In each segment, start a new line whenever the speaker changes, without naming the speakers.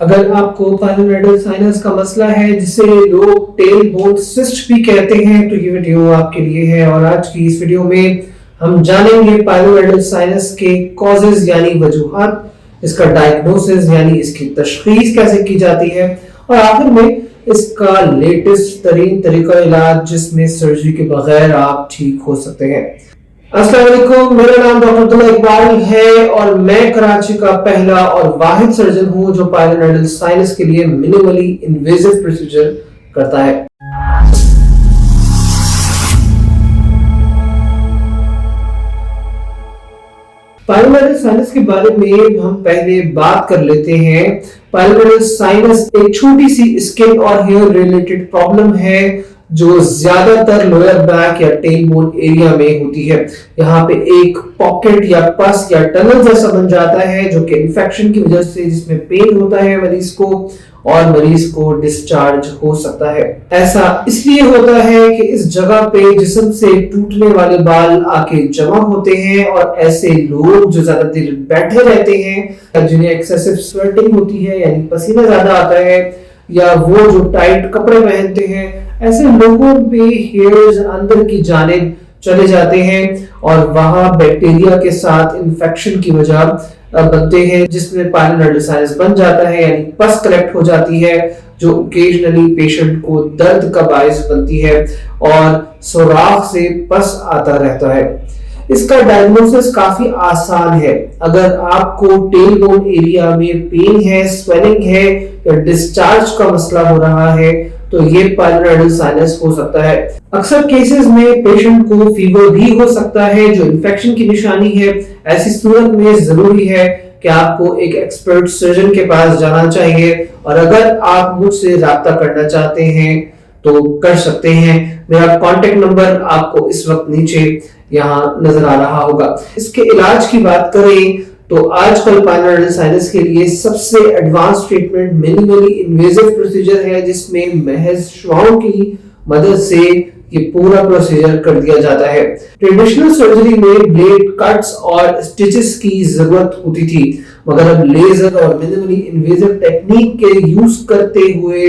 اگر آپ کو پائلونیڈل سائنس کا مسئلہ ہے جسے لوگ ٹیل بون سسٹ بھی کہتے ہیں تو یہ ویڈیو آپ کے لیے ہے. اور آج کی اس ویڈیو میں ہم جانیں گے پائلونیڈل سائنس کے کازز یعنی وجوہات, اس کا ڈائگنوسس یعنی اس کی تشخیص کیسے کی جاتی ہے, اور آخر میں اس کا لیٹسٹ ترین طریقہ علاج جس میں سرجری کے بغیر آپ ٹھیک ہو سکتے ہیں. السلام علیکم, میرا نام ڈاکٹر عبداللہ اقبال ہے اور میں کراچی کا پہلا اور واحد سرجن ہوں جو پائلونیڈل سائنس کے لیے منیملی انویزو پروسیجر کرتا ہے. پائلونیڈل سائنس کے بارے میں ہم پہلے بات کر لیتے ہیں. پائلونیڈل سائنس ایک چھوٹی سی اسکن اور ہیئر ریلیٹڈ پرابلم ہے جو زیادہ تر لوئر بیک یا ٹیل بون ایریا میں ہوتی ہے. یہاں پہ ایک پاکٹ یا پس یا ٹنل جیسا بن جاتا ہے جو کہ انفیکشن کی وجہ سے جس میں پین ہوتا ہے مریض کو اور مریض کو ڈسچارج ہو سکتا ہے. ایسا اس لیے ہوتا ہے کہ اس جگہ پہ جسم سے ٹوٹنے والے بال آ کے جمع ہوتے ہیں اور ایسے لوگ جو زیادہ دیر بیٹھے رہتے ہیں جنہیں ایکسیسو سویٹنگ ہوتی ہے یعنی پسینہ زیادہ آتا ہے یا وہ جو ٹائٹ کپڑے پہنتے ہیں, ایسے لوگوں پہ ہیئرز اندر کی جانب چلے جاتے ہیں اور وہاں بیکٹیریا کے ساتھ انفیکشن کی وجہ بنتے ہیں جس میں پائلونیڈل سائنس بن جاتا ہے یعنی پس کلیکٹ ہو جاتی ہے جو اوکیجنلی پیشنٹ کو درد کا باعث بنتی ہے اور سوراخ سے پس آتا رہتا ہے. اس کا ڈائگنوسس کافی آسان ہے. اگر آپ کو ٹیل بون ایریا میں پین ہے, سویلنگ ہے یا ڈسچارج کا مسئلہ ہو رہا ہے تو یہ پائلونیڈل سائنس ہو سکتا ہے. اکثر کیسز میں پیشنٹ کو فیور بھی ہو سکتا ہے جو انفیکشن کی نشانی ہے. ایسی صورت میں ضروری ہے کہ آپ کو ایک ایکسپرٹ سرجن کے پاس جانا چاہیے اور اگر آپ مجھ سے رابطہ کرنا چاہتے ہیں تو کر سکتے ہیں. میرا کانٹیکٹ نمبر آپ کو اس وقت نیچے یہاں نظر آ رہا ہوگا. اس کے علاج کی بات کریں تو آج کل پائلونیڈل سائنس کے لیے سب سے ایڈوانس ٹریٹمنٹ منیملی انویزو پروسیجر ہے جس میں محض شعاعوں کی مدد سے یہ پورا پروسیجر کر دیا جاتا ہے. ٹریڈیشنل سرجری میں بلیڈ کٹس اور سٹچز کی ضرورت ہوتی تھی مگر اب لیزر اور منیملی انویزو ٹیکنیک کے یوز کرتے ہوئے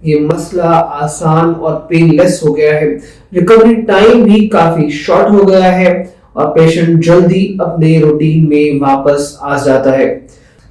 یہ مسئلہ آسان اور پین لیس ہو گیا ہے. ریکوری ٹائم بھی کافی شارٹ ہو گیا ہے اور پیشنٹ جلدی اپنے روٹین میں واپس آ جاتا ہے.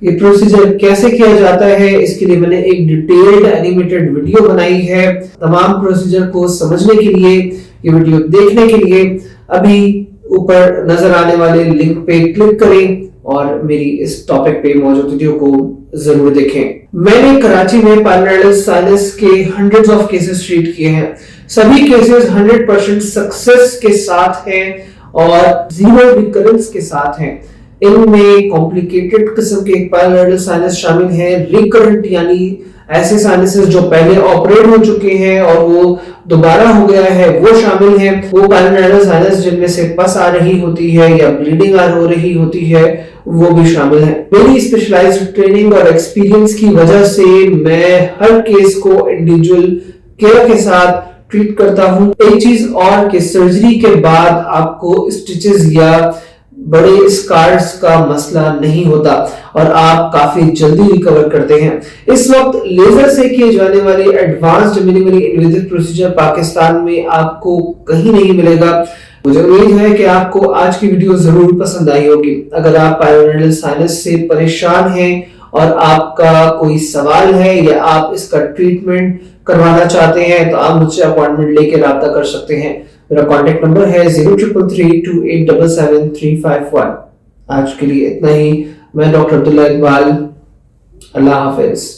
یہ پروسیجر کیسے کیا جاتا ہے اس کے لیے میں نے ایک ڈیٹیلڈ اینیمیٹڈ ویڈیو بنائی ہے. تمام پروسیجر کو سمجھنے کے لیے, یہ ویڈیو دیکھنے کے لیے ابھی اوپر نظر آنے والے لنک پہ کلک کریں اور میری اس ٹاپک پہ موجود ویڈیو کو ضرور دیکھیں. میں نے کراچی میں پائلونیڈل سائنس کے ہنڈریڈز آف کیسز ٹریٹ کیے ہیں. سبھی کیسز 100% سکسس کے ساتھ ہیں اور زیرو ریکرنس کے ساتھ ہیں. ان میں کمپلیکیٹڈ قسم کے پائلونیڈل سائنس شامل ہیں. ریکرنٹ یعنی ایسے سائنسز جو پہلے آپریٹ ہو چکے ہیں اور وہ دوبارہ ہو گیا ہے وہ شامل ہیں. وہ پائلونیڈل سائنس جن میں سے پس آ رہی ہوتی ہے یا بلیڈنگ ہو رہی ہوتی ہے وہ بھی شامل ہیں. میری اسپیشلائزڈ ٹریننگ اور ایکسپیرینس کی وجہ سے میں ہر کیس کو انڈیویجول کیئر کے ساتھ ٹریٹ کرتا ہوں. ایک چیز اور کہ سرجری کے بعد آپ کو سٹچز یا بڑے اسکارز کا مسئلہ نہیں ہوتا اور آپ کافی جلدی ریکور کرتے ہیں. اس وقت لیزر سے کیے جانے والے ایڈوانسڈ منیملی انویزو پروسیجر پاکستان میں آپ کو کہیں نہیں ملے گا. مجھے امید ہے کہ آپ کو آج کی ویڈیو ضرور پسند آئی ہوگی. اگر آپ پائلونیڈل سائنس سے پریشان ہیں اور آپ کا کوئی سوال ہے یا آپ اس کا ٹریٹمنٹ کروانا چاہتے ہیں تو آپ مجھ سے اپوائنٹمنٹ لے کے رابطہ کر سکتے ہیں. میرا کانٹیکٹ نمبر ہے 0333287731. آج کے لیے اتنا ہی. میں ڈاکٹر عبداللہ اقبال. اللہ حافظ.